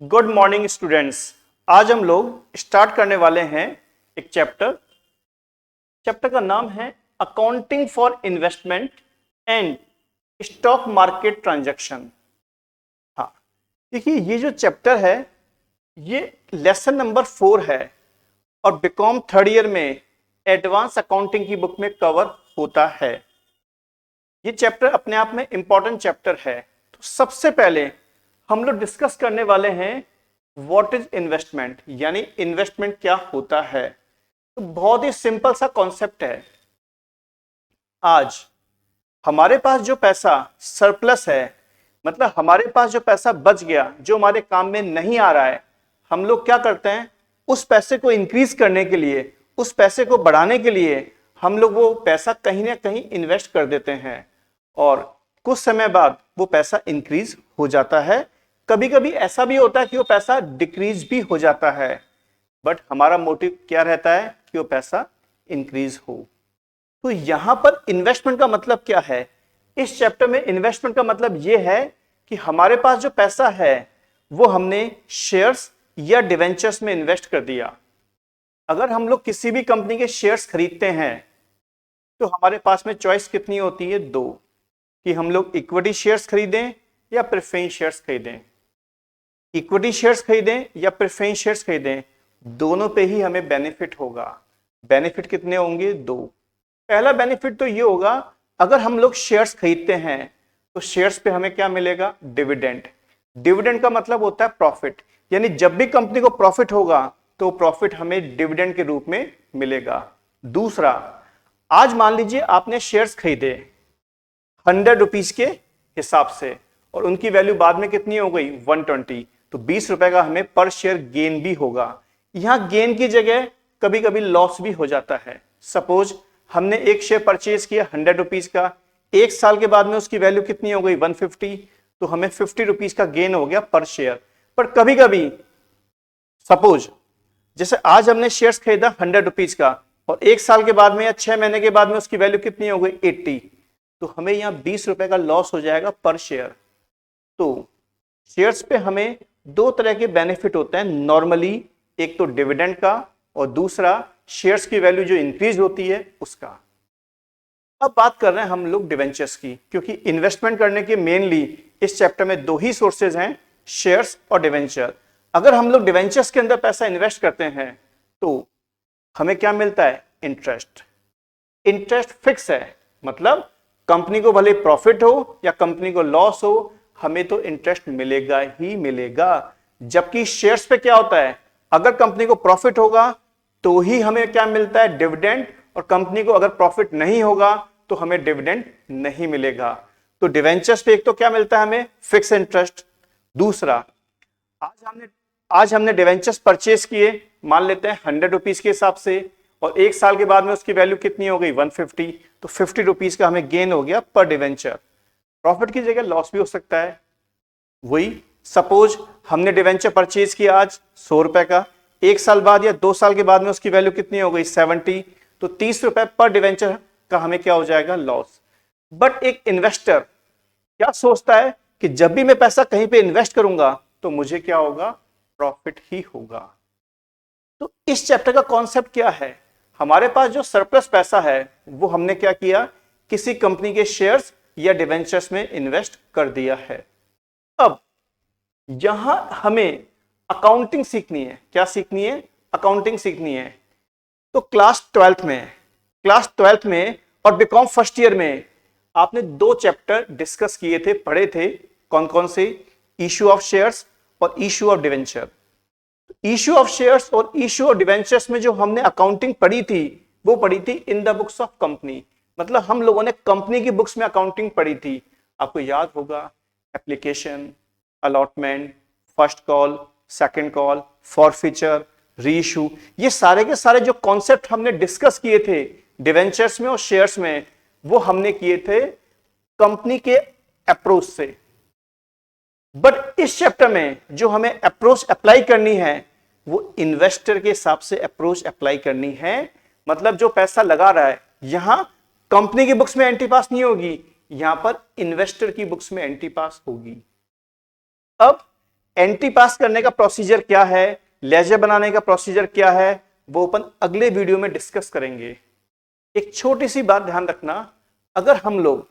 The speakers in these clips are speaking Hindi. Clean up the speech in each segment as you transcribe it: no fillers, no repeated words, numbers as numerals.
Good morning students. आज हम लोग स्टार्ट करने वाले हैं एक चैप्टर का नाम है accounting for investment and stock market transaction. हाँ, देखिए ये जो चैप्टर है ये लेसन नंबर 4 है और बीकॉम थर्ड ईयर में एडवांस अकाउंटिंग की बुक में कवर होता है। ये चैप्टर अपने आप में इंपॉर्टेंट चैप्टर है। तो सबसे पहले हम लोग डिस्कस करने वाले हैं व्हाट इज इन्वेस्टमेंट, यानी इन्वेस्टमेंट क्या होता है। तो बहुत ही सिंपल सा कॉन्सेप्ट है। आज हमारे पास जो पैसा सरप्लस है, मतलब हमारे पास जो पैसा बच गया, जो हमारे काम में नहीं आ रहा है, हम लोग क्या करते हैं, उस पैसे को इंक्रीज करने के लिए, उस पैसे को बढ़ाने के लिए हम लोग वो पैसा कहीं ना कहीं इन्वेस्ट कर देते हैं और कुछ समय बाद वो पैसा इंक्रीज हो जाता है। कभी कभी ऐसा भी होता है कि वो पैसा डिक्रीज भी हो जाता है, बट हमारा मोटिव क्या रहता है कि वो पैसा इंक्रीज हो। तो यहां पर इन्वेस्टमेंट का मतलब क्या है? इस चैप्टर में इन्वेस्टमेंट का मतलब ये है कि हमारे पास जो पैसा है वो हमने शेयर्स या डिवेंचर्स में इन्वेस्ट कर दिया। अगर हम लोग किसी भी कंपनी के शेयर्स खरीदते हैं तो हमारे पास में चॉइस कितनी होती है? दो, कि हम लोग इक्विटी शेयर्स खरीदें या प्रेफरेंस शेयर्स खरीदें। इक्विटी शेयर्स खरीदें या प्रेफरेंस शेयर्स खरीदें, दोनों पे ही हमें बेनिफिट होगा। बेनिफिट कितने होंगे? दो। पहला बेनिफिट तो ये होगा, अगर हम लोग शेयर्स खरीदते हैं तो शेयर्स पे हमें क्या मिलेगा? डिविडेंड। डिविडेंड का मतलब होता है प्रॉफिट, यानी जब भी कंपनी को प्रॉफिट होगा तो प्रॉफिट हमें डिविडेंड के रूप में मिलेगा। दूसरा, आज मान लीजिए आपने शेयर्स खरीदे 100 रुपीज के हिसाब से और उनकी वैल्यू बाद में कितनी हो गई? 120, तो 20 रुपए का हमें पर शेयर गेन भी होगा। यहां गेन की जगह कभी कभी लॉस भी हो जाता है। सपोज हमने एक शेयर परचेज किया 100 रुपीज का, एक साल के बाद में उसकी वैल्यू कितनी हो गई? 150, तो हमें 50 रुपीज का गेन हो गया पर शेयर। पर कभी कभी सपोज जैसे आज हमने शेयर्स खरीदा 100 रुपीज का और एक साल के बाद में या 6 महीने के बाद में उसकी वैल्यू कितनी हो गई? 80, तो हमें यहां 20 रुपए का लॉस हो जाएगा पर शेयर। तो शेयर्स पे हमें दो तरह के बेनिफिट होते हैं नॉर्मली, एक तो डिविडेंड का और दूसरा शेयर्स की वैल्यू जो इंक्रीज होती है उसका। अब बात कर रहे हैं हम लोग डिवेंचर्स की, क्योंकि इन्वेस्टमेंट करने के मेनली इस चैप्टर में दो ही सोर्सेज हैं, शेयर्स और डिवेंचर। अगर हम लोग डिवेंचर्स के अंदर पैसा इन्वेस्ट करते हैं तो हमें क्या मिलता है? इंटरेस्ट। इंटरेस्ट फिक्स है, मतलब कंपनी को भले प्रॉफिट हो या कंपनी को लॉस हो, हमें तो इंटरेस्ट मिलेगा ही मिलेगा। जबकि शेयर्स पे क्या होता है, अगर कंपनी को प्रॉफिट होगा तो ही हमें क्या मिलता है? डिविडेंड, और कंपनी को अगर प्रॉफिट नहीं होगा तो हमें डिविडेंड नहीं मिलेगा। तो डिवेंचर्स पे एक तो क्या मिलता है हमें? Fix interest. दूसरा, आज हमने डिवेंचर्स परचेज किए, मान लेते हैं 100 रुपीज के हिसाब से, और एक साल के बाद में उसकी वैल्यू कितनी हो गई? 150, तो 50 रुपीज का हमें गेन हो गया पर डिवेंचर। प्रॉफिट की जगह लॉस भी हो सकता है। वही सपोज हमने डिवेंचर परचेज किया आज 100 रुपए का, एक साल बाद या 2 साल के बाद में उसकी वैल्यू कितनी हो गई? 70, तो 30 रुपए पर डिवेंचर का हमें क्या हो जाएगा? लॉस। बट एक इन्वेस्टर क्या सोचता है कि जब भी मैं पैसा कहीं पे इन्वेस्ट करूंगा तो मुझे क्या होगा? प्रॉफिट ही होगा। तो इस चैप्टर का कॉन्सेप्ट क्या है? हमारे पास जो सरप्लस पैसा है वो हमने क्या किया? किसी कंपनी के शेयर्स या डिवेंचर्स में इन्वेस्ट कर दिया है। अब यहां हमें अकाउंटिंग सीखनी है। क्या सीखनी है? अकाउंटिंग सीखनी है। तो क्लास 12th में और बीकॉम फर्स्ट ईयर में आपने दो चैप्टर डिस्कस किए थे, पढ़े थे। कौन कौन से? इश्यू ऑफ शेयर्स और issue of debenture. Issue of shares और इश्यू ऑफ डिवेंचर्स में जो हमने अकाउंटिंग पढ़ी थी वो पढ़ी थी in the books of company, मतलब हम लोगों ने कंपनी की बुक्स में अकाउंटिंग पढ़ी थी। आपको याद होगा application, allotment, first call, second call, forfeiture, reissue, ये सारे के सारे जो कॉन्सेप्ट हमने डिस्कस किए थे डिवेंचर्स में और शेयर्स में, वो हमने किए थे कंपनी के अप्रोच से। बट इस चैप्टर में जो हमें अप्रोच अप्लाई करनी है वो इन्वेस्टर के हिसाब से अप्रोच अप्लाई करनी है। मतलब जो पैसा लगा रहा है, यहां कंपनी की बुक्स में एंट्री पास नहीं होगी, यहां पर इन्वेस्टर की बुक्स में एंट्री पास होगी। अब एंट्री पास करने का प्रोसीजर क्या है, लेजर बनाने का प्रोसीजर क्या है, वो अपन अगले वीडियो में डिस्कस करेंगे। एक छोटी सी बात ध्यान रखना, अगर हम लोग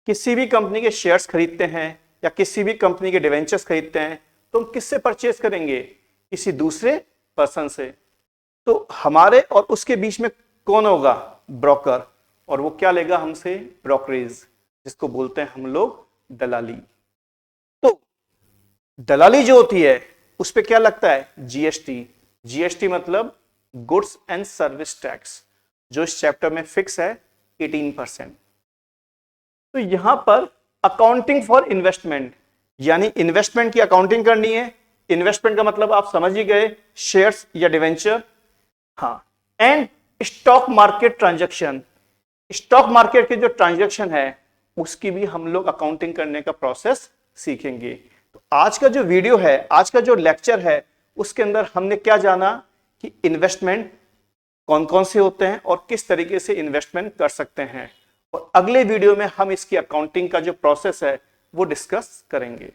किसी भी कंपनी के शेयर्स खरीदते हैं या किसी भी कंपनी के डिवेंचर्स खरीदते हैं तो हम किससे परचेज करेंगे, किसी दूसरे पर्सन से। तो हमारे और उसके बीच में कौन होगा, ब्रोकर, और वो क्या लेगा हमसे, ब्रोकरेज, जिसको बोलते हैं हम लोग दलाली। तो दलाली जो होती है उस पे क्या लगता है, जीएसटी। जीएसटी मतलब गुड्स एंड सर्विस टैक्स, जो इस चैप्टर में फिक्स है 18%। तो यहां पर अकाउंटिंग फॉर इन्वेस्टमेंट, यानी इन्वेस्टमेंट की अकाउंटिंग करनी है। इन्वेस्टमेंट का मतलब आप समझ ही गए, शेयर्स या डिवेंचर। हाँ, and stock market transaction, stock market के जो ट्रांजैक्शन है उसकी भी हम लोग अकाउंटिंग करने का प्रोसेस सीखेंगे। तो आज का जो वीडियो है, आज का जो लेक्चर है, उसके अंदर हमने क्या जाना कि इन्वेस्टमेंट कौन कौन से होते हैं और किस तरीके से इन्वेस्टमेंट कर सकते हैं, और अगले वीडियो में हम इसकी अकाउंटिंग का जो प्रोसेस है वो डिस्कस करेंगे।